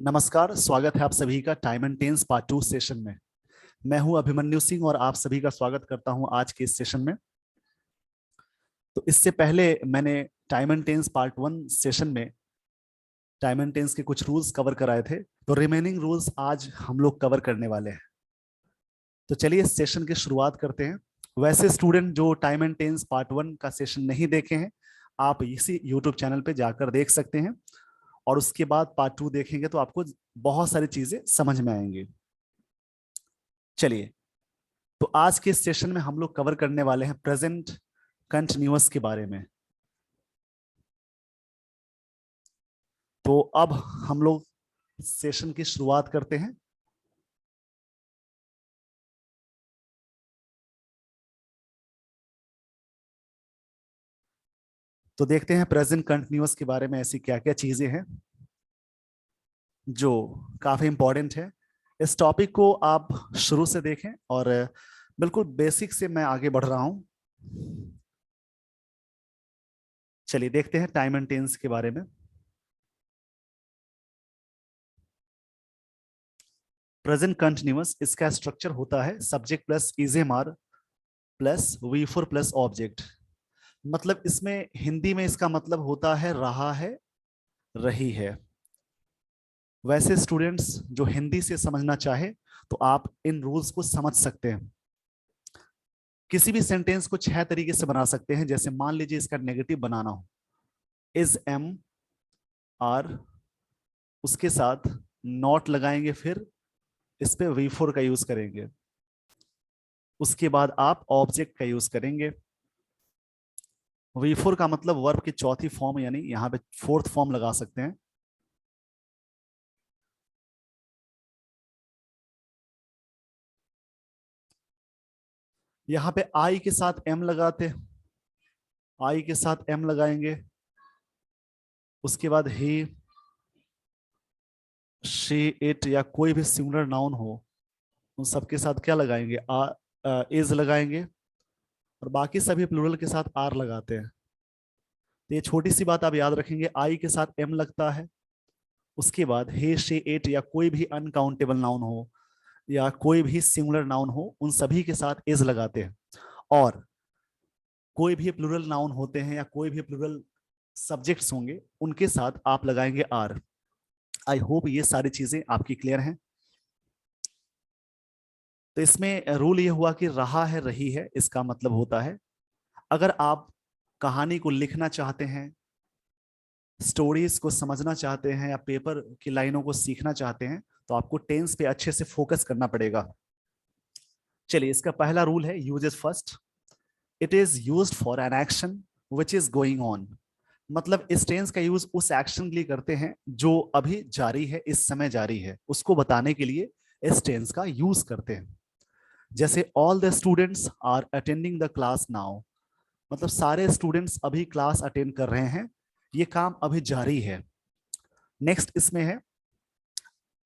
नमस्कार, स्वागत है आप सभी का time and tense part 2 session में। मैं हूं अभिमन्यु सिंह और आप सभी का स्वागत करता हूं आज के इस सेशन में। तो इससे पहले मैंने time and tense part 1 session में टाइम एंड टेंस के कुछ रूल्स कवर कराए थे, तो रिमेनिंग रूल्स आज हम लोग कवर करने वाले हैं। तो चलिए इस सेशन की शुरुआत करते हैं। वैसे स्टूडेंट जो टाइम एंड टेंस पार्ट 1 का सेशन नहीं देखे हैं, आप इसी यूट्यूब चैनल पे जाकर देख सकते हैं और उसके बाद पार्ट 2 देखेंगे तो आपको बहुत सारी चीजें समझ में आएंगी। चलिए, तो आज के इस सेशन में हम लोग कवर करने वाले हैं प्रेजेंट कंटिन्यूअस के बारे में। तो अब हम लोग सेशन की शुरुआत करते हैं। तो देखते हैं प्रेजेंट कंटिन्यूअस के बारे में ऐसी क्या क्या चीजें हैं जो काफी इंपॉर्टेंट है। इस टॉपिक को आप शुरू से देखें और बिल्कुल बेसिक से मैं आगे बढ़ रहा हूं। चलिए देखते हैं टाइम एंड टेंस के बारे में। प्रेजेंट कंटिन्यूअस, इसका स्ट्रक्चर होता है subject plus is am are plus V four plus object. मतलब इसमें हिंदी में इसका मतलब होता है रहा है, रही है। वैसे स्टूडेंट्स जो हिंदी से समझना चाहे तो आप इन रूल्स को समझ सकते हैं। किसी भी सेंटेंस को 6 तरीके से बना सकते हैं। जैसे मान लीजिए इसका नेगेटिव बनाना हो, इज एम आर, उसके साथ नॉट लगाएंगे, फिर इस पे वी फोर का यूज करेंगे, उसके बाद आप ऑब्जेक्ट का यूज करेंगे। वी फोर का मतलब वर्ब की चौथी फॉर्म, यानी यहाँ पे फोर्थ फॉर्म लगा सकते हैं। यहाँ पे आई के साथ एम लगाते, आई के साथ एम लगाएंगे, उसके बाद ही, शी, इट या कोई भी सिंगुलर नाउन हो उन सबके साथ क्या लगाएंगे, इज लगाएंगे, और बाकी सभी प्लूरल के साथ आर लगाते हैं। तो ये छोटी सी बात आप याद रखेंगे, आई के साथ एम लगता है, उसके बाद हे, शी, इट या कोई भी अनकाउंटेबल नाउन हो या कोई भी सिंगुलर नाउन हो उन सभी के साथ इज लगाते हैं। और कोई भी प्लूरल नाउन होते हैं या कोई भी प्लूरल सब्जेक्ट्स होंगे उनके साथ आप लगाएंगे आर। आई होप ये सारी चीजें आपकी क्लियर हैं। तो इसमें रूल ये हुआ कि रहा है, रही है, इसका मतलब होता है अगर आप कहानी को लिखना चाहते हैं, स्टोरीज को समझना चाहते हैं या पेपर की लाइनों को सीखना चाहते हैं तो आपको टेंस पे अच्छे से फोकस करना पड़ेगा। चलिए, इसका पहला रूल है uses first. It is used for an action which is going on. मतलब इस टेंस का यूज उस एक्शन के लिए करते हैं जो अभी जारी है, इस समय जारी है, उसको बताने के लिए इस टेंस का यूज करते हैं। जैसे all the students are attending the class now, मतलब सारे स्टूडेंट्स अभी क्लास अटेंड कर रहे हैं, ये काम अभी जारी है। नेक्स्ट इसमें है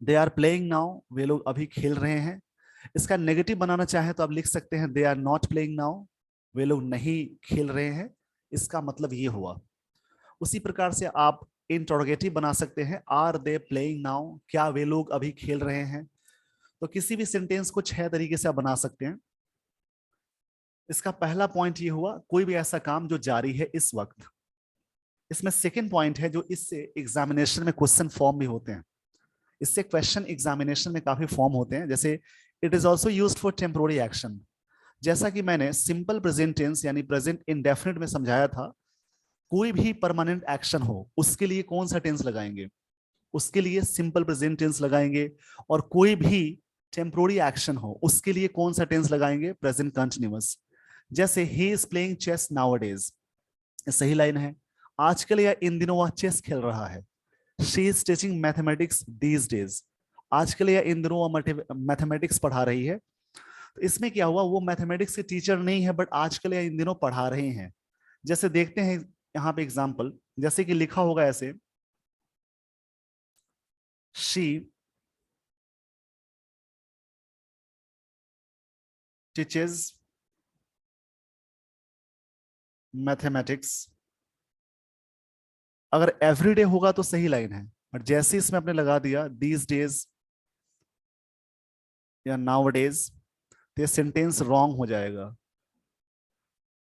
दे आर प्लेइंग नाउ, वे लोग अभी खेल रहे हैं। इसका नेगेटिव बनाना चाहे तो आप लिख सकते हैं they are not playing now, वे लोग नहीं खेल रहे हैं। इसका मतलब ये हुआ। उसी प्रकार से आप इंटरोगेटिव बना सकते हैं, आर दे प्लेइंग नाउ, क्या वे लोग अभी खेल रहे हैं। तो किसी भी सेंटेंस को 6 तरीके से आप बना सकते हैं। इसका पहला पॉइंट ये हुआ कोई भी ऐसा काम जो जारी है इस वक्त। इसमें सेकंड पॉइंट है जो इससे एग्जामिनेशन में क्वेश्चन फॉर्म भी होते हैं। इससे क्वेश्चन एग्जामिनेशन में काफी फॉर्म होते हैं। जैसे it is also used for temporary action. जैसा कि मैंने सिंपल प्रेजेंट टेंस यानी प्रेजेंट इंडेफिनिट में समझाया था, कोई भी परमानेंट एक्शन हो उसके लिए कौन सा टेंस लगाएंगे, उसके लिए सिंपल प्रेजेंट टेंस लगाएंगे। और कोई भी टेम्पोररी एक्शन हो उसके लिए कौन सा टेंस लगाएंगे, प्रेजेंट कंटिन्यूअस। जैसे he is playing chess nowadays, सही लाइन है, आजकल या इन दिनों वह चेस खेल रहा है। She is teaching mathematics these days, आजकल या इन दिनों वह मैथमेटिक्स पढ़ा रही है। तो इसमें क्या हुआ, वो मैथमेटिक्स के टीचर नहीं है बट आजकल या इन दिनों पढ़ा रहे हैं। जैसे देखते हैं यहाँ पे एग्जाम्पल, जैसे कि लिखा होगा ऐसे, शी टीचेज मैथमेटिक्स। अगर एवरीडे होगा तो सही लाइन है, और जैसे इसमें आपने लगा दिया दीज डेज या नाउ डेज, तो ये सेंटेंस रॉन्ग हो जाएगा।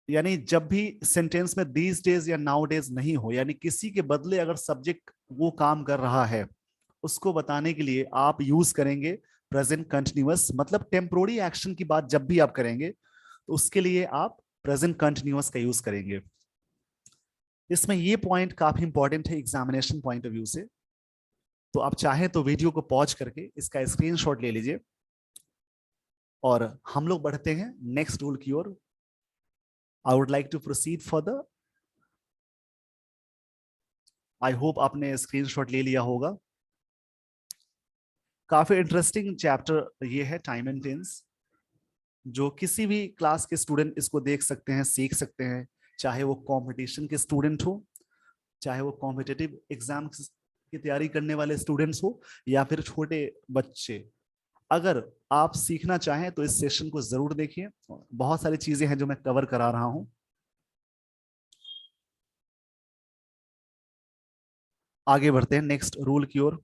यानी जब भी सेंटेंस में दीज डेज या नाउ डेज नहीं हो, यानी किसी के बदले अगर सब्जेक्ट वो काम कर रहा है, उसको बताने के लिए आप यूज करेंगे प्रेजेंट कंटिन्यूअस। मतलब टेम्पोररी एक्शन की बात जब भी आप करेंगे तो उसके लिए आप प्रेजेंट कंटिन्यूअस का यूज करेंगे। इसमें ये पॉइंट काफी इंपॉर्टेंट है एग्जामिनेशन पॉइंट ऑफ व्यू से। तो आप चाहें तो वीडियो को पॉज करके इसका स्क्रीनशॉट ले लीजिए और हम लोग बढ़ते हैं नेक्स्ट रूल की ओर। I would like to proceed further. I hope आपने स्क्रीनशॉट ले लिया होगा। काफी इंटरेस्टिंग चैप्टर ये है, टाइम एंड टेंस, जो किसी भी क्लास के स्टूडेंट इसको देख सकते हैं, सीख सकते हैं, चाहे वो कंपटीशन के स्टूडेंट हो, चाहे वो कॉम्पिटिटिव एग्जाम की तैयारी करने वाले स्टूडेंट्स हो, या फिर छोटे बच्चे। अगर आप सीखना चाहें तो इस सेशन को जरूर देखिए। बहुत सारी चीजें हैं जो मैं कवर करा रहा हूं। आगे बढ़ते हैं नेक्स्ट रूल की ओर।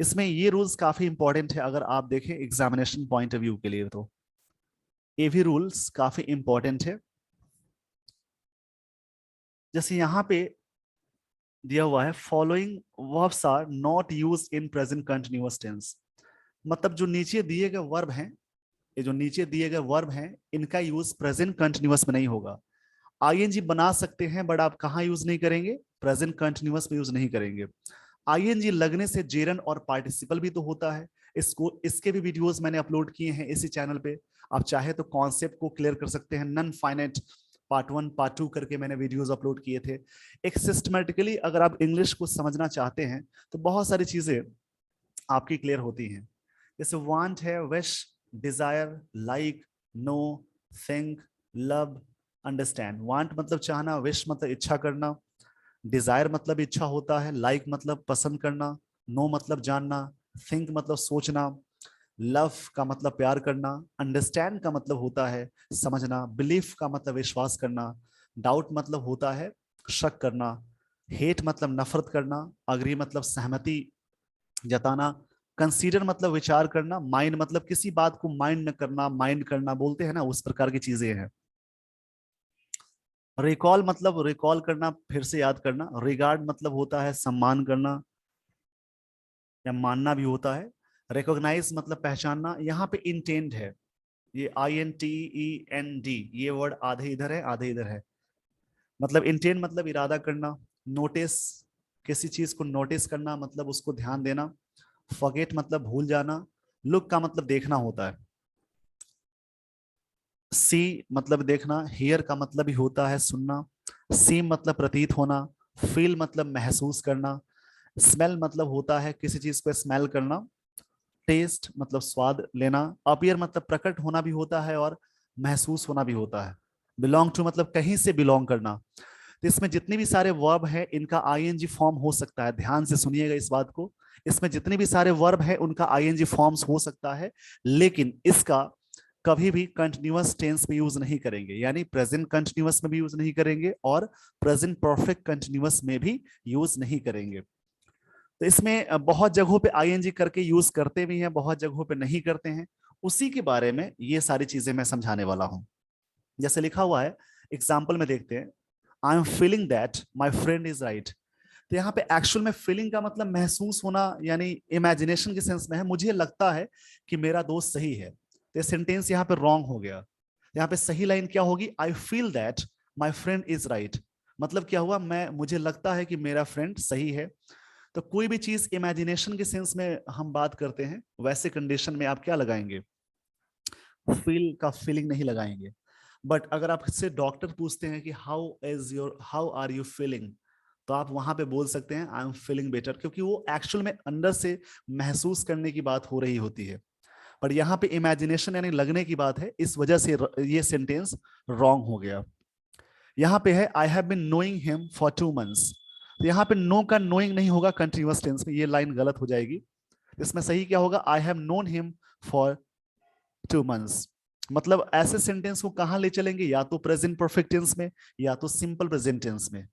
इसमें ये रूल्स काफी इंपॉर्टेंट है अगर आप देखें एग्जामिनेशन पॉइंट ऑफ व्यू के लिए, तो ये भी रूल्स काफी इंपॉर्टेंट है। जैसे यहां पे दिया हुआ है, following verbs are not use in present continuous tense. मतलब जो नीचे दिए गए वर्ब हैं, ये जो नीचे दिए गए वर्ब हैं, इनका यूज प्रेजेंट कंटिन्यूअस में नहीं होगा। आईएनजी बना सकते हैं बट आप कहाँ यूज नहीं करेंगे, प्रेजेंट कंटिन्यूअस में यूज नहीं करेंगे। आईएनजी लगने से जेरन और पार्टिसिपल भी तो होता है। इसको इसके भी वीडियोस मैंने अपलोड किए हैं इसी चैनल पे। आप चाहे तो कॉन्सेप्ट को क्लियर कर सकते हैं, नन फाइनाइट पार्ट 1 पार्ट 2 करके मैंने वीडियोस अपलोड किए थे। एक सिस्टमेटिकली अगर आप इंग्लिश को समझना चाहते हैं तो बहुत सारी चीजें आपकी क्लियर होती हैं। जैसे वांट है, wish, desire, like, know, think, love, understand. Want मतलब चाहना, विश मतलब इच्छा करना, डिजायर मतलब इच्छा होता है, लाइक मतलब पसंद करना, नो मतलब जानना, थिंक मतलब सोचना, लव का मतलब प्यार करना, अंडरस्टैंड का मतलब होता है समझना, बिलीफ का मतलब विश्वास करना, डाउट मतलब होता है शक करना, हेट मतलब नफरत करना, अग्री मतलब सहमति जताना, कंसीडर मतलब विचार करना, माइंड मतलब किसी बात को माइंड न करना, माइंड करना बोलते हैं ना, उस प्रकार की चीजें हैं। रिकॉल मतलब रिकॉल करना, फिर से याद करना। रिगार्ड मतलब होता है सम्मान करना या मानना भी होता है। रिकॉग्नाइज मतलब पहचानना। यहाँ पे इंटेंड है, ये INTEND, ये वर्ड आधे इधर है आधे इधर है। मतलब इंटेंड मतलब इरादा करना। नोटिस, किसी चीज को नोटिस करना मतलब उसको ध्यान देना। फॉरगेट मतलब भूल जाना। लुक का मतलब देखना होता है। सी मतलब देखना। हियर का मतलब ही होता है सुनना। सीम मतलब प्रतीत होना। फील मतलब महसूस करना। स्मेल मतलब होता है किसी चीज को स्मेल करना। टेस्ट मतलब स्वाद लेना। अपीयर मतलब प्रकट होना भी होता है और महसूस होना भी होता है। बिलोंग टू मतलब कहीं से बिलोंग करना। तो इसमें जितने भी सारे वर्ब है इनका आईएनजी फॉर्म हो सकता है, ध्यान से सुनिएगा इस बात को। इसमें जितने भी सारे वर्ब है उनका आईएनजी फॉर्म्स हो सकता है, लेकिन इसका कभी भी कंटिन्यूअस टेंस में यूज नहीं करेंगे, यानी प्रेजेंट कंटिन्यूअस में भी यूज नहीं करेंगे और प्रेजेंट परफेक्ट कंटिन्यूअस में भी यूज नहीं करेंगे। तो इसमें बहुत जगहों पे आईएनजी करके यूज करते भी हैं, बहुत जगहों पे नहीं करते हैं। उसी के बारे में ये सारी चीजें मैं समझाने वाला हूं। जैसे लिखा हुआ है, एग्जाम्पल में देखते हैं। I am feeling that my friend is right. तो यहाँ पे एक्चुअल में फीलिंग का मतलब महसूस होना, यानी इमेजिनेशन के सेंस में है, मुझे लगता है कि मेरा दोस्त सही है। तो सेंटेंस यहाँ पे रॉन्ग हो गया। यहाँ पे सही लाइन क्या होगी, I feel that my friend is right. मतलब क्या हुआ, मैं मुझे लगता है कि मेरा फ्रेंड सही है। तो कोई भी चीज इमेजिनेशन के सेंस में हम बात करते हैं, वैसे कंडीशन में आप क्या लगाएंगे, फील का फीलिंग नहीं लगाएंगे। बट अगर आपसे डॉक्टर पूछते हैं कि हाउ आर यू फीलिंग, तो आप वहां पे बोल सकते हैं आई एम फीलिंग बेटर, क्योंकि वो एक्चुअल में अंदर से महसूस करने की बात हो रही होती है। पर यहाँ पे इमेजिनेशन यानी लगने की बात है, इस वजह से ये सेंटेंस रॉन्ग हो गया। यहाँ पे है I have been knowing him for 2 months। तो यहाँ पे नो का नोइंग नहीं होगा कंटिन्यूअस टेंस में, ये लाइन गलत हो जाएगी। इसमें सही क्या होगा, I have known him for 2 months। मतलब ऐसे सेंटेंस को कहां ले चलेंगे, या तो प्रेजेंट परफेक्ट टेंस में या तो सिंपल प्रेजेंट टेंस में।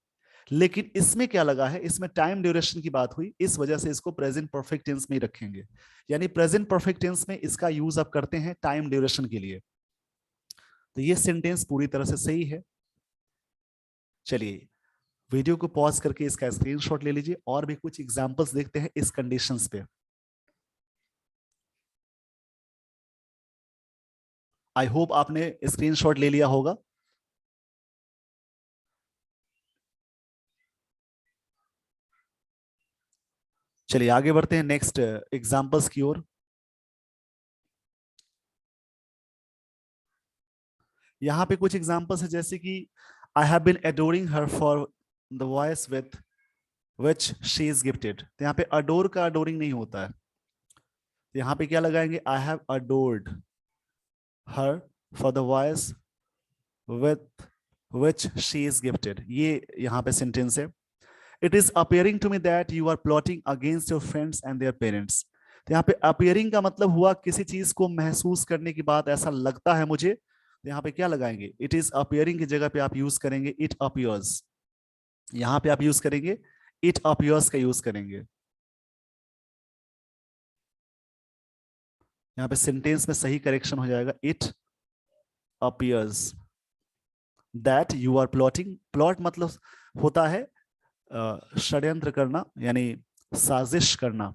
लेकिन इसमें क्या लगा है, इसमें टाइम ड्यूरेशन की बात हुई, इस वजह से इसको प्रेजेंट परफेक्ट टेंस में ही रखेंगे। यानी प्रेजेंट परफेक्ट टेंस में इसका यूज अब करते हैं टाइम ड्यूरेशन के लिए। तो ये सेंटेंस पूरी तरह से सही है। चलिए वीडियो को पॉज करके इसका स्क्रीनशॉट ले लीजिए और भी कुछ एग्जांपल्स देखते हैं इस कंडीशंस पे। आई होप आपने स्क्रीनशॉट ले लिया होगा। चलिए आगे बढ़ते हैं नेक्स्ट एग्जांपल्स की ओर। यहां पे कुछ एग्जांपल्स है जैसे कि I have been adoring her for the voice with which she is gifted. तो यहाँ पे अडोर का अडोरिंग नहीं होता है, तो यहाँ पे क्या लगाएंगे, I have adored her for the voice with which she is gifted. ये यहाँ पे सेंटेंस है। It is appearing to me that you are plotting against your friends and their parents. तो यहाँ पे अपियरिंग का मतलब हुआ किसी चीज को महसूस करने के बाद ऐसा लगता है मुझे, तो यहाँ पे क्या लगाएंगे, इट इज अपियरिंग की जगह पे आप यूज करेंगे इट अपियर्स। यहाँ पे आप यूज करेंगे इट अपियर्स का यूज करेंगे। यहाँ पे सेंटेंस में सही करेक्शन हो जाएगा, it appears that you are plotting. Plot मतलब होता है षड्यंत्र करना यानी साजिश करना।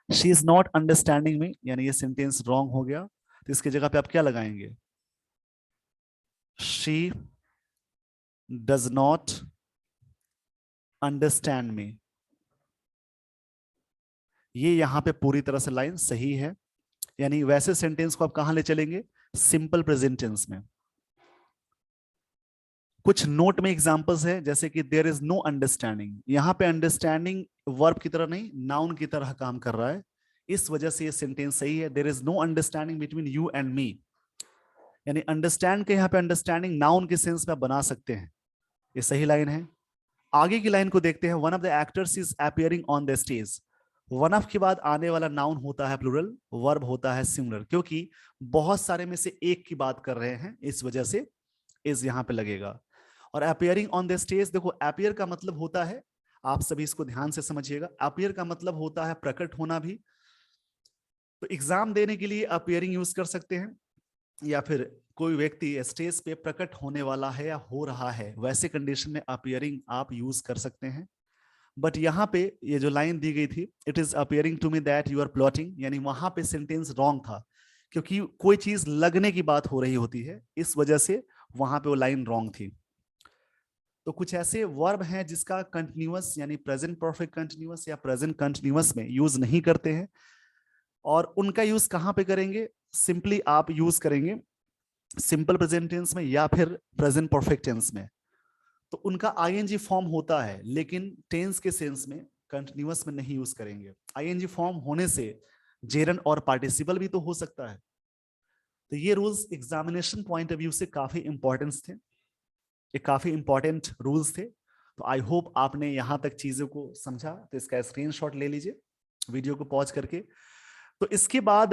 She is not understanding me, यानी ये सेंटेंस रॉन्ग हो गया, तो इसकी जगह पे आप क्या लगाएंगे, she does not understand me. ये यहां पे पूरी तरह से लाइन सही है। यानी वैसे सेंटेंस को आप कहां ले चलेंगे, सिंपल प्रेजेंट टेंस में। कुछ नोट में एग्जांपल्स है जैसे कि देयर इज नो अंडरस्टैंडिंग। यहां पे अंडरस्टैंडिंग वर्ब की तरह नहीं, नाउन की तरह काम कर रहा है, इस वजह से ये सेंटेंस सही है। There is no understanding between you and me. यानी अंडरस्टैंड के यहाँ पे अंडरस्टैंडिंग नाउन के सेंस में आप बना सकते हैं, ये सही लाइन है। आगे की लाइन को देखते हैं, one of the actors is appearing on the stage. One of के बाद आने वाला नाउन होता है प्लूरल, वर्ब होता है सिंगुलर, क्योंकि बहुत सारे में से एक की बात कर रहे हैं, इस वजह से इज यहां पे लगेगा। और अपियरिंग ऑन द स्टेज, देखो अपियर का मतलब होता है, आप सभी इसको ध्यान से समझिएगा, अपियर का मतलब होता है प्रकट होना भी। तो एग्जाम देने के लिए अपियरिंग यूज कर सकते हैं, या फिर कोई व्यक्ति स्टेज पे प्रकट होने वाला है या हो रहा है, वैसे कंडीशन में अपियरिंग आप यूज कर सकते हैं। बट यहाँ पे ये जो लाइन दी गई थी, it is appearing to me that you are plotting, यानी वहां पे सेंटेंस रॉन्ग था, क्योंकि कोई चीज लगने की बात हो रही होती है, इस वजह से वहां पे वो लाइन रॉन्ग थी। तो कुछ ऐसे वर्ब हैं जिसका कंटिन्यूअस यानी प्रेजेंट परफेक्ट कंटिन्यूअस या प्रेजेंट कंटिन्यूअस में यूज नहीं करते हैं, और उनका यूज कहां पे करेंगे, सिंपली आप यूज करेंगे सिंपल प्रेजेंट टेंस में या फिर प्रेजेंट परफेक्ट टेंस में। तो उनका आईएनजी फॉर्म होता है, लेकिन टेंस के सेंस में कंटिन्यूअस में नहीं यूज करेंगे। आईएनजी फॉर्म होने से जेरन और पार्टिसिपल भी तो हो सकता है। तो ये rules examination point of view से काफी इंपॉर्टेंस थे, ये काफी इंपॉर्टेंट रूल्स थे। तो आई होप आपने यहां तक चीजों को समझा, तो इसका स्क्रीनशॉट ले लीजिए वीडियो को पॉज करके। तो इसके बाद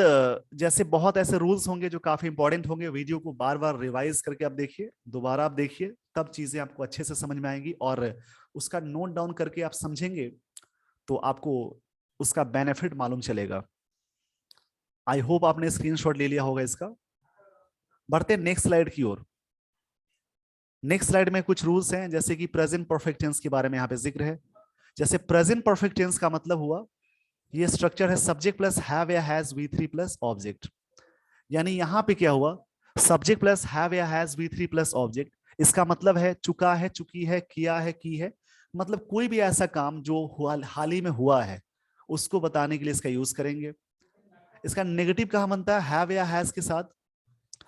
जैसे बहुत ऐसे रूल्स होंगे जो काफी इंपॉर्टेंट होंगे, वीडियो को बार बार रिवाइज करके आप देखिए, दोबारा आप देखिए, तब चीजें आपको अच्छे से समझ में आएंगी, और उसका नोट डाउन करके आप समझेंगे तो आपको उसका बेनिफिट मालूम चलेगा। आई होप आपने स्क्रीनशॉट ले लिया होगा इसका। बढ़ते नेक्स्ट स्लाइड की ओर। नेक्स्ट स्लाइड में कुछ रूल्स हैं, जैसे कि प्रेजेंट परफेक्ट टेंस के बारे में यहाँ पे जिक्र है। जैसे प्रेजेंट परफेक्ट टेंस का मतलब हुआ, ये स्ट्रक्चर है सब्जेक्ट प्लस हैव या हैज V3 प्लस ऑब्जेक्ट। यानी यहां पे क्या हुआ, सब्जेक्ट प्लस हैव या हैज V3 प्लस ऑब्जेक्ट, इसका मतलब है चुका है, चुकी है, किया है, की है, मतलब कोई भी ऐसा काम जो हाल ही में हुआ है उसको बताने के लिए इसका यूज करेंगे। इसका नेगेटिव कहां बनता है, हैव या हैज के साथ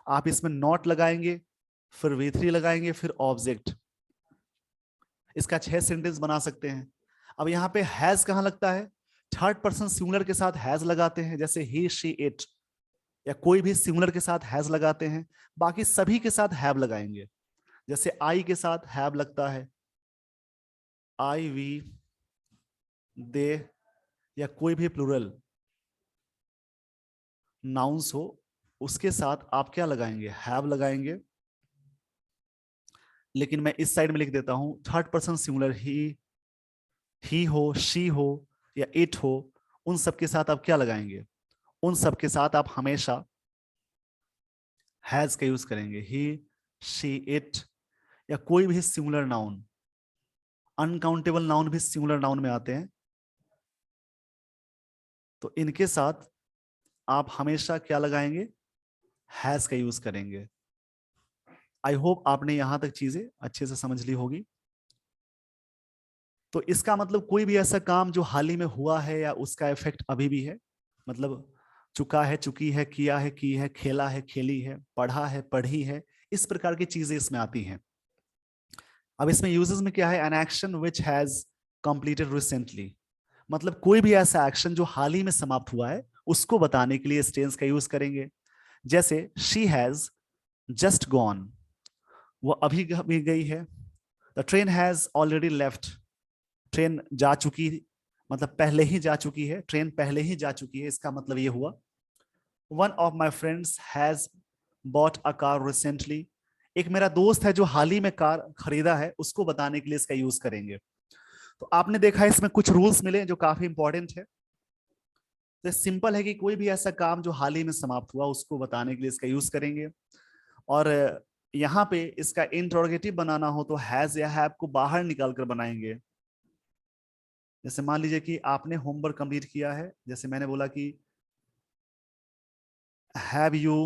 आप इसमें नॉट लगाएंगे, फिर V3 लगाएंगे, फिर ऑब्जेक्ट। इसका 6 सेंटेंस बना सकते हैं। अब यहाँ पे हैज कहां लगता है, थर्ड पर्सन सिंगुलर के साथ हैज लगाते हैं, जैसे ही, शी, इट, या कोई भी सिंगुलर के साथ हैज लगाते हैं। बाकी सभी के साथ हैव लगाएंगे, जैसे आई के साथ हैव लगता है, आई, वी, दे, या कोई भी प्लूरल नाउंस हो उसके साथ आप क्या लगाएंगे, हैव लगाएंगे। लेकिन मैं इस साइड में लिख देता हूं थर्ड पर्सन सिंगुलर, ही हो, शी हो या इट हो, उन सब के साथ आप क्या लगाएंगे? उन सब के साथ आप हमेशा हैज का यूज करेंगे। ही, शी, इट या कोई भी सिंगुलर नाउन, अनकाउंटेबल नाउन भी सिंगुलर नाउन में आते हैं, तो इनके साथ आप हमेशा क्या लगाएंगे? हैज का यूज करेंगे। आई होप आपने यहां तक चीजें अच्छे से समझ ली होगी। तो इसका मतलब कोई भी ऐसा काम जो हाल ही में हुआ है या उसका इफेक्ट अभी भी है, मतलब चुका है, चुकी है, किया है, की है, खेला है, खेली है, पढ़ा है, पढ़ी है, इस प्रकार की चीजें इसमें आती हैं। अब इसमें यूजेस में क्या है? An action which has completed recently, मतलब कोई भी ऐसा एक्शन जो हाल ही में समाप्त हुआ है उसको बताने के लिए इस टेंस का यूज करेंगे। जैसे शी हैज जस्ट गॉन, वो अभी अभी गई है। The train has already left, train जा चुकी, मतलब पहले ही जा चुकी है, ट्रेन पहले ही जा चुकी है, इसका मतलब ये हुआ। One of my friends has bought a car recently, एक मेरा दोस्त है जो हाल ही में कार खरीदा है, उसको बताने के लिए इसका यूज करेंगे। तो आपने देखा इसमें कुछ रूल्स मिले जो काफी इंपॉर्टेंट है। तो सिंपल है कि कोई भी ऐसा काम जो हाल ही में समाप्त हुआ उसको बताने के लिए इसका यूज करेंगे। और यहाँ पे इसका इंट्रोगेटिव बनाना हो तो हैज या हैव को बाहर निकाल कर बनाएंगे। जैसे मान लीजिए कि आपने होमवर्क कंप्लीट किया है, जैसे मैंने बोला कि have you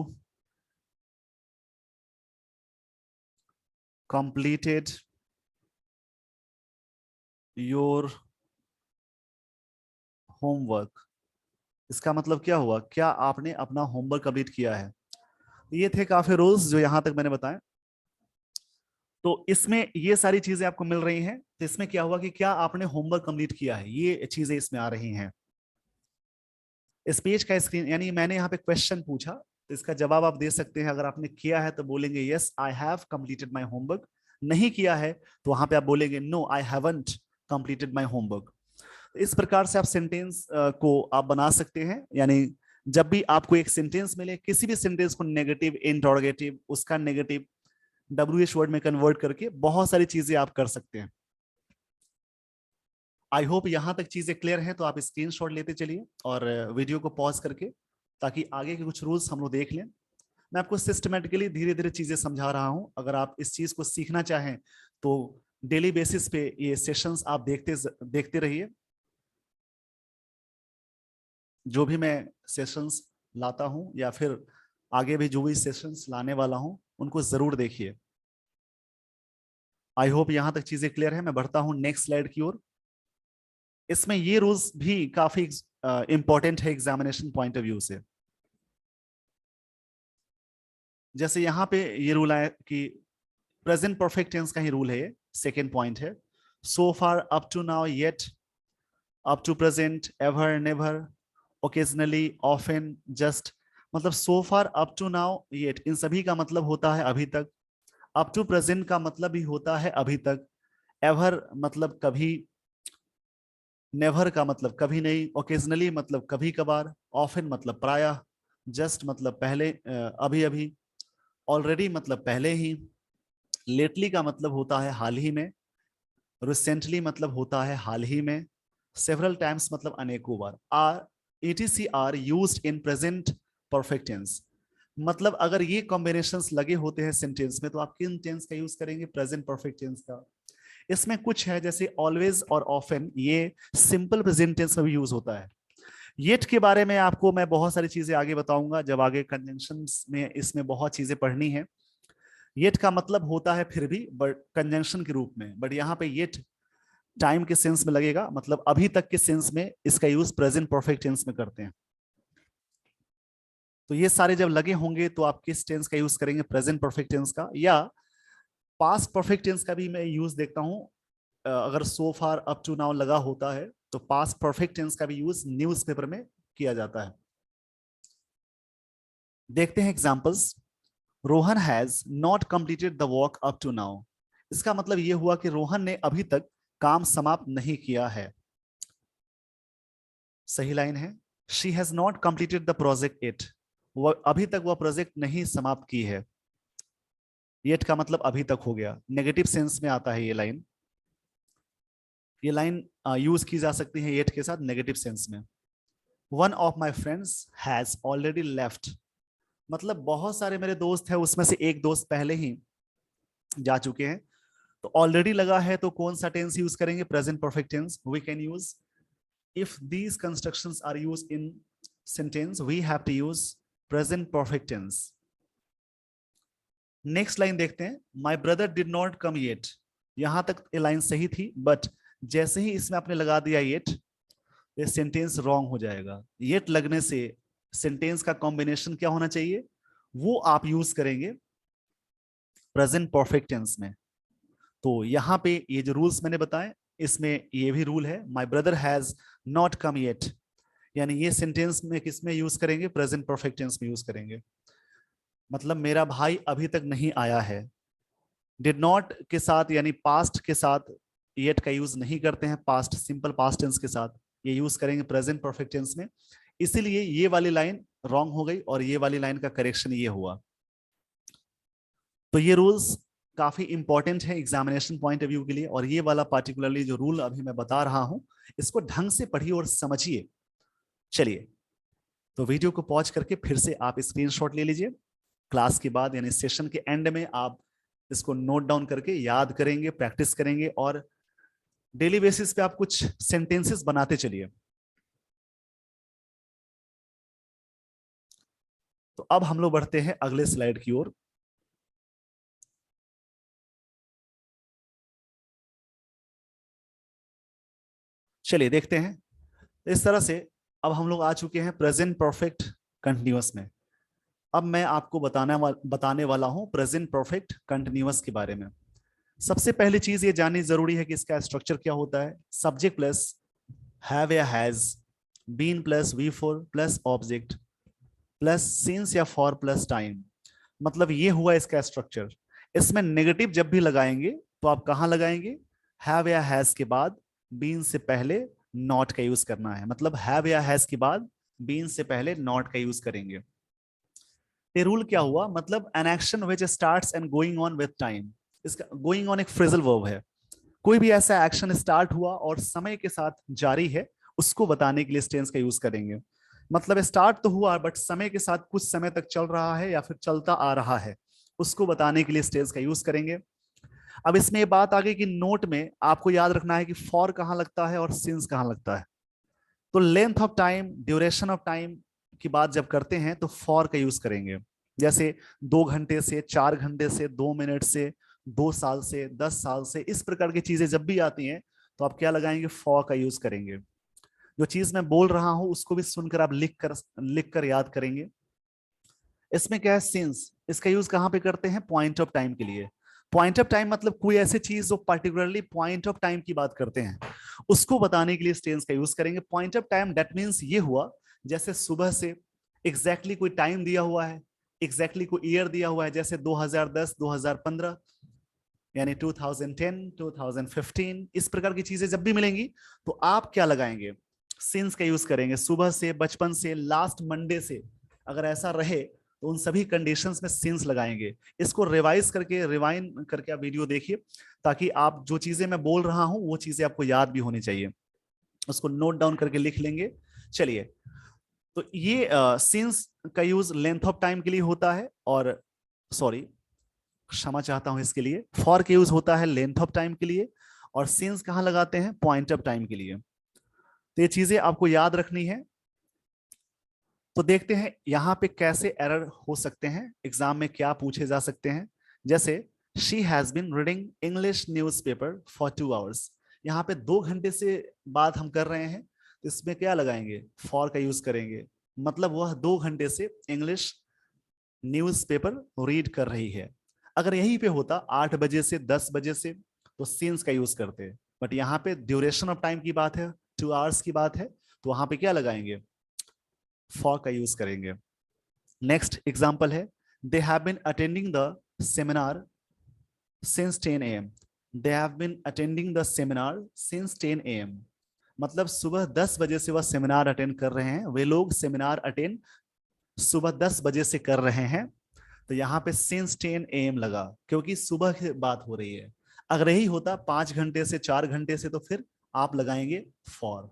completed your homework, इसका मतलब क्या हुआ? क्या आपने अपना होमवर्क कंप्लीट किया है? ये थे काफी रूल्स जो यहां तक मैंने बताए। तो इसमें ये सारी चीजें आपको मिल रही हैं, तो इसमें क्या हुआ कि क्या आपने होमवर्क कंप्लीट किया है, ये चीजें इसमें आ रही हैं। इस पेज का स्क्रीन, यानी मैंने यहाँ पे क्वेश्चन पूछा तो इसका जवाब आप दे सकते हैं। अगर आपने किया है तो बोलेंगे yes I have completed my homework, नहीं किया है तो वहां पे आप बोलेंगे no I haven't completed my homework. इस प्रकार से आप सेंटेंस को आप बना सकते हैं। यानी जब भी आपको एक सेंटेंस मिले, किसी भी सेंटेंस को नेगेटिव, इंटरोगेटिव, उसका नेगेटिव WH वर्ड में कन्वर्ट करके बहुत सारी चीजें आप कर सकते हैं। आई होप यहां तक चीजें क्लियर हैं, तो आप स्क्रीनशॉट लेते चलिए और वीडियो को पॉज करके, ताकि आगे के कुछ रूल्स हम लोग देख लें। मैं आपको सिस्टमेटिकली धीरे धीरे चीजें समझा रहा हूं। अगर आप इस चीज को सीखना चाहें तो डेली बेसिस पे ये सेशंस आप देखते देखते रहिए। जो भी मैं सेशंस लाता हूं या फिर आगे भी जो भी सेशंस लाने वाला हूं उनको जरूर देखिए। आई होप यहां तक चीजें क्लियर है। मैं बढ़ता हूं नेक्स्ट स्लाइड की ओर। इसमें ये रूल्स भी काफी इंपॉर्टेंट है एग्जामिनेशन पॉइंट ऑफ व्यू से। जैसे यहाँ पे ये रूल है कि प्रेजेंट परफेक्ट टेंस का ही रूल है, सेकेंड पॉइंट है। So far, up to now, yet, up to present, ever, never, occasionally, often, just, मतलब so far, up to now, yet, इन सभी का मतलब होता है अभी तक। अप टू प्रेजेंट का मतलब भी होता है अभी तक। एवर मतलब कभी, नेवर का मतलब कभी नहीं, ओकेजनली मतलब कभी कभार, ऑफन मतलब प्रायः, जस्ट मतलब पहले, अभी अभी, ऑलरेडी मतलब पहले ही, लेटली का मतलब होता है हाल ही में, रिसेंटली मतलब होता है हाल ही में, सेवरल टाइम्स मतलब अनेकों बार। Are, ETC are used in present perfect tense, मतलब अगर ये कॉम्बिनेशंस लगे होते हैं सेंटेंस में तो आप किन टेंस का यूज करेंगे? प्रेजेंट परफेक्ट टेंस का। इसमें कुछ है जैसे ऑलवेज और ऑफन, ये सिंपल प्रेजेंट टेंस में भी यूज होता है। येट के बारे में आपको मैं बहुत सारी चीजें आगे बताऊंगा, जब आगे कंजंक्शंस में इसमें बहुत चीजें पढ़नी है। येट का मतलब होता है फिर भी बट कंजंक्शन के रूप में, बट यहाँ पे येट टाइम के सेंस में लगेगा, मतलब अभी तक के सेंस में इसका यूज प्रेजेंट परफेक्ट टेंस में करते हैं। तो ये सारे जब लगे होंगे तो आप किस टेंस का यूज करेंगे? प्रेजेंट परफेक्ट टेंस का। या पास्ट परफेक्ट टेंस का भी मैं यूज देखता हूं। अगर सो फार, अप टू नाउ लगा होता है तो पास्ट परफेक्ट टेंस का भी यूज न्यूज़पेपर में किया जाता है। देखते हैं examples. Rohan has not completed the work up to now, इसका मतलब यह हुआ कि रोहन ने अभी तक काम समाप्त नहीं किया है। सही लाइन है। She has not completed the project it, वह अभी तक वह प्रोजेक्ट नहीं समाप्त की है। येट का मतलब अभी तक हो गया, नेगेटिव सेंस में आता है ये लाइन। ये लाइन यूज की जा सकती है येट के साथ नेगेटिव सेंस में। One of my friends has already left, मतलब बहुत सारे मेरे दोस्त हैं, उसमें से एक दोस्त पहले ही जा चुके हैं। तो ऑलरेडी लगा है तो कौन सा टेंस यूज करेंगे? Present perfect tense. We can use, if these constructions are used in sentence, we have to use present perfect tense. Next line देखते हैं, my brother did not come yet. यहां तक ये लाइन सही थी, but जैसे ही इसमें आपने लगा दिया येट, ये सेंटेंस रॉन्ग हो जाएगा। येट लगने से सेंटेंस का कॉम्बिनेशन क्या होना चाहिए? वो आप यूज करेंगे प्रेजेंट परफेक्ट टेंस में। तो यहाँ पे ये जो रूल्स मैंने बताए, इसमें ये भी रूल है, my brother has not come yet, यानी ये सेंटेंस में किसमें यूज करेंगे? प्रेजेंट परफेक्ट टेंस में यूज करेंगे। मतलब मेरा भाई अभी तक नहीं आया है। डिड नॉट के साथ यानी पास्ट के साथ येट का यूज नहीं करते हैं, पास्ट सिंपल पास्ट टेंस के साथ ये यूज करेंगे प्रेजेंट परफेक्ट टेंस में। इसीलिए ये वाली लाइन रॉन्ग हो गई और ये वाली लाइन का करेक्शन ये हुआ। तो ये रूल्स काफी इंपॉर्टेंट है एग्जामिनेशन पॉइंट ऑफ व्यू के लिए, और ये वाला पार्टिकुलरली जो रूल अभी मैं बता रहा हूं, इसको ढंग से पढ़िए और समझिए। चलिए, तो वीडियो को पॉज करके फिर से आप स्क्रीनशॉट ले लीजिए। क्लास के बाद यानी सेशन के एंड में आप इसको नोट डाउन करके याद करेंगे, प्रैक्टिस करेंगे, और डेली बेसिस पे आप कुछ सेंटेंसेस बनाते चलिए। तो अब हम लोग बढ़ते हैं अगले स्लाइड की ओर। चलिए देखते हैं। इस तरह से अब हम लोग आ चुके हैं प्रेजेंट परफेक्ट कंटिन्यूअस में। अब मैं आपको बताने वाला हूं प्रेजेंट परफेक्ट कंटिन्यूअस के बारे में। सबसे पहली चीज ये जाननी जरूरी है कि इसका स्ट्रक्चर क्या होता है। सब्जेक्ट प्लस हैव या has, been plus V four plus object plus since या फॉर प्लस टाइम। मतलब ये हुआ इसका स्ट्रक्चर। इसमें नेगेटिव जब भी लगाएंगे तो आप कहां लगाएंगे? हैव या हैज के बाद बीन से पहले नॉट का यूज करना है। मतलब हैव या हैज के बाद बीन से पहले नॉट का यूज करेंगे। ये रूल क्या हुआ? मतलब an action which starts and going on with time. इसका गोइंग ऑन एक फ्रेजल वर्ब है। कोई भी ऐसा एक्शन स्टार्ट हुआ और समय के साथ जारी है, उसको बताने के लिए इस टेंस का यूज करेंगे। मतलब स्टार्ट तो हुआ बट समय के साथ कुछ समय तक चल रहा है या फिर चलता आ रहा है, उसको बताने के लिए इस टेंस का यूज करेंगे। अब इसमें ये बात आ गई कि नोट में आपको याद रखना है कि फॉर कहां लगता है और सिंस कहां लगता है। तो length of time, duration of time की बात जब करते हैं तो फॉर का यूज करेंगे। जैसे 2 घंटे से, 4 घंटे से, 2 मिनट से, 2 साल से, 10 साल से, इस प्रकार की चीजें जब भी आती हैं तो आप क्या लगाएंगे? फॉर का यूज करेंगे। जो चीज मैं बोल रहा हूं उसको भी सुनकर आप लिख कर याद करेंगे। इसमें क्या है? सिंस, इसका यूज कहां पे करते हैं? पॉइंट ऑफ टाइम के लिए। पॉइंट ऑफ टाइम मतलब कोई ऐसी चीज जो पर्टिकुलरली पॉइंट ऑफ टाइम की बात करते हैं, उसको बताने के लिए इस टेंस का यूज करेंगे। Point of time that means ये हुआ, जैसे सुबह से एग्जैक्टली कोई टाइम दिया हुआ है, एग्जैक्टली कोई ईयर दिया हुआ है, जैसे 2010, 2015, यानी 2010, 2015, इस प्रकार की चीजें जब भी मिलेंगी तो आप क्या लगाएंगे? सिंस का यूज करेंगे। सुबह से, बचपन से, लास्ट मंडे से, अगर ऐसा रहे तो उन सभी कंडीशंस में सिंस लगाएंगे। इसको रिवाइज करके, रिवाइंड करके आप वीडियो देखिए, ताकि आप जो चीजें मैं बोल रहा हूं वो चीजें आपको याद भी होनी चाहिए। उसको नोट डाउन करके लिख लेंगे। चलिए, तो ये सिंस का यूज लेंथ ऑफ टाइम के लिए होता है, और सॉरी, क्षमा चाहता हूं इसके लिए, फॉर का यूज होता है लेंथ ऑफ टाइम के लिए, और सिंस कहां लगाते हैं? पॉइंट ऑफ टाइम के लिए। तो ये चीजें आपको याद रखनी है। तो देखते हैं यहाँ पे कैसे एरर हो सकते हैं, एग्जाम में क्या पूछे जा सकते हैं। जैसे she has been reading English newspaper for 2 hours. यहाँ पे 2 घंटे से बात हम कर रहे हैं, तो इसमें क्या लगाएंगे? फॉर का यूज करेंगे। मतलब वह 2 घंटे से इंग्लिश न्यूज़पेपर रीड कर रही है। अगर यहीं पे होता 8 बजे से 10 बजे से, तो सिंस का यूज करते। बट यहाँ पे ड्यूरेशन ऑफ टाइम की बात है, 2 आवर्स की बात है, तो वहां पे क्या लगाएंगे? फॉर का यूज करेंगे। नेक्स्ट एग्जाम्पल है, they have been attending the seminar since 10 AM। They have been attending the seminar since 10 AM। मतलब सुबह 10 बजे से वह सेमिनार अटेंड कर रहे हैं, वे लोग सेमिनार अटेंड सुबह 10 बजे से कर रहे हैं। तो यहाँ पे सिंस 10 AM लगा क्योंकि सुबह की बात हो रही है। अगर यही होता 5 घंटे से 4 घंटे से तो फिर आप लगाएंगे फॉर,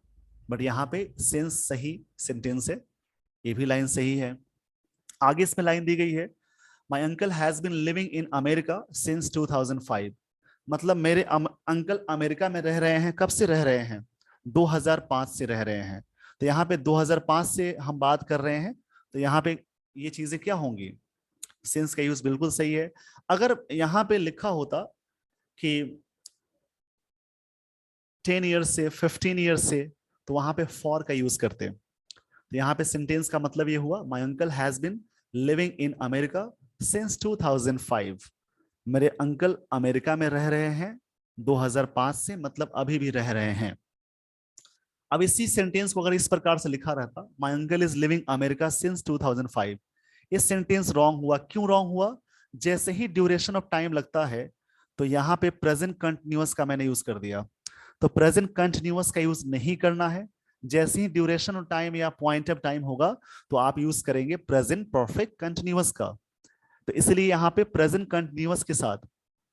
बट यहाँ पे सिंस सही सेंटेंस है, ये भी लाइन सही है। आगे इसमें लाइन दी गई है, my uncle has been living in America since 2005। मतलब मेरे अंकल अमेरिका में रह रहे हैं, कब से रह रहे हैं? 2005 से रह रहे हैं। तो यहाँ पे 2005 से हम बात कर रहे हैं, तो यहाँ पे ये चीजें क्या होंगी? सिंस का यूज बिल्कुल सही है। अगर यहाँ पे लिखा होता कि 10 ईयर्स से 15 ईयर्स से, तो वहां पे फॉर का यूज करते। तो यहाँ पे सेंटेंस का मतलब ये हुआ, my uncle has been living in America since 2005। मेरे अंकल अमेरिका में रह रहे हैं 2005 से, मतलब अभी भी रह रहे हैं। अब इसी सेंटेंस को अगर इस प्रकार से लिखा रहता, my uncle is living America since 2005, ये सेंटेंस रॉन्ग हुआ। क्यों रॉन्ग हुआ? जैसे ही ड्यूरेशन ऑफ टाइम लगता है, तो यहाँ पे प्रेजेंट कंटिन्यूअस का मैंने यूज कर दिया। तो प्रेजेंट कंटिन्यूअस का यूज नहीं करना है। जैसे ही ड्यूरेशन ऑफ टाइम या पॉइंट ऑफ टाइम होगा, तो आप यूज करेंगे प्रेजेंट परफेक्ट कंटिन्यूअस का। तो इसलिए यहाँ पे प्रेजेंट कंटिन्यूअस के साथ,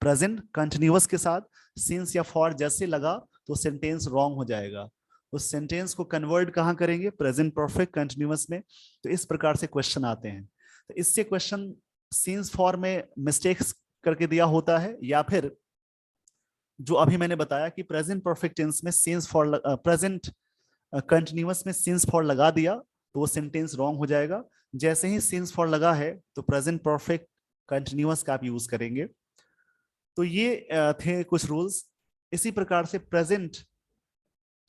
प्रेजेंट कंटिन्यूअस के साथ सिंस या फॉर जैसे लगा, तो सेंटेंस रॉन्ग हो जाएगा। उस सेंटेंस को कन्वर्ट कहाँ करेंगे? प्रेजेंट परफेक्ट कंटिन्यूअस में। तो इस प्रकार से क्वेश्चन आते हैं। तो इससे क्वेश्चन सिंस फॉर में मिस्टेक्स करके दिया होता है, या फिर जो अभी मैंने बताया कि प्रेजेंट परफेक्ट टेंस में सिंस फॉर, प्रेजेंट कंटिन्यूअस में सिंस फॉर लगा दिया, तो वो सेंटेंस रॉन्ग हो जाएगा। जैसे ही सिंस फॉर लगा है, तो प्रेजेंट परफेक्ट कंटिन्यूअस का आप यूज करेंगे। तो ये थे कुछ रूल्स। इसी प्रकार से प्रेजेंट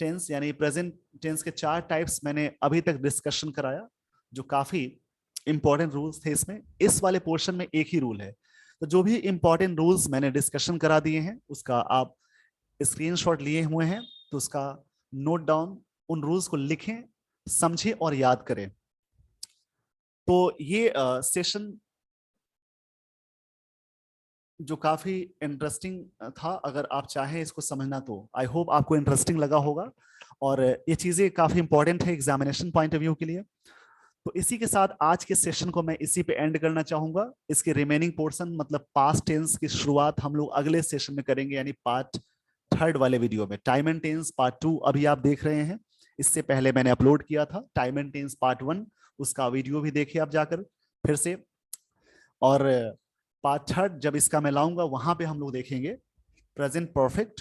टेंस, यानी प्रेजेंट टेंस के 4 टाइप्स मैंने अभी तक डिस्कशन कराया, जो काफी इंपॉर्टेंट रूल्स थे। इसमें इस वाले पोर्शन में एक ही रूल है। तो जो भी इंपॉर्टेंट रूल्स मैंने डिस्कशन करा दिए हैं, उसका आप स्क्रीनशॉट लिए हुए हैं, तो उसका नोट डाउन, उन रूल्स को लिखें, समझें और याद करें। तो ये सेशन जो काफी इंटरेस्टिंग था, अगर आप चाहें इसको समझना, तो आई होप आपको इंटरेस्टिंग लगा होगा। और ये चीजें काफी इंपॉर्टेंट है एग्जामिनेशन पॉइंट ऑफ व्यू के लिए। तो इसी के साथ आज के सेशन को मैं इसी पे एंड करना चाहूंगा। इसके रिमेनिंग पोर्शन, मतलब पास्ट टेंस की शुरुआत हम लोग अगले सेशन में करेंगे, यानी पार्ट 3 वाले वीडियो में। टाइम एंड टेंस पार्ट 2 अभी आप देख रहे हैं। इससे पहले मैंने अपलोड किया था टाइम एंड टेंस पार्ट 1, उसका वीडियो भी देखिए आप जाकर फिर से। और पार्ट 3 जब इसका मैं लाऊंगा, वहां पे हम लोग देखेंगे प्रेजेंट परफेक्ट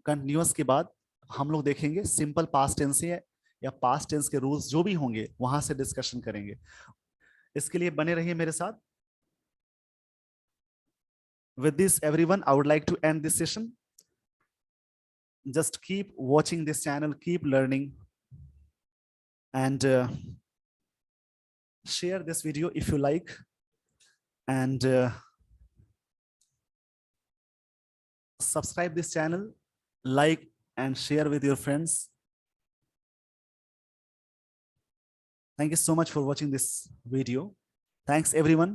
कंटिन्यूअस के बाद हम लोग देखेंगे सिंपल पास्ट टेंस या पास्ट टेंस के रूल्स जो भी होंगे, वहां से डिस्कशन करेंगे। इसके लिए बने रहिए मेरे साथ। With this, everyone, I would like to end this session. Just keep watching this channel, keep learning, and share this video if you like, and subscribe this channel, like and share with your friends. Thank you so much for watching this video. Thanks everyone.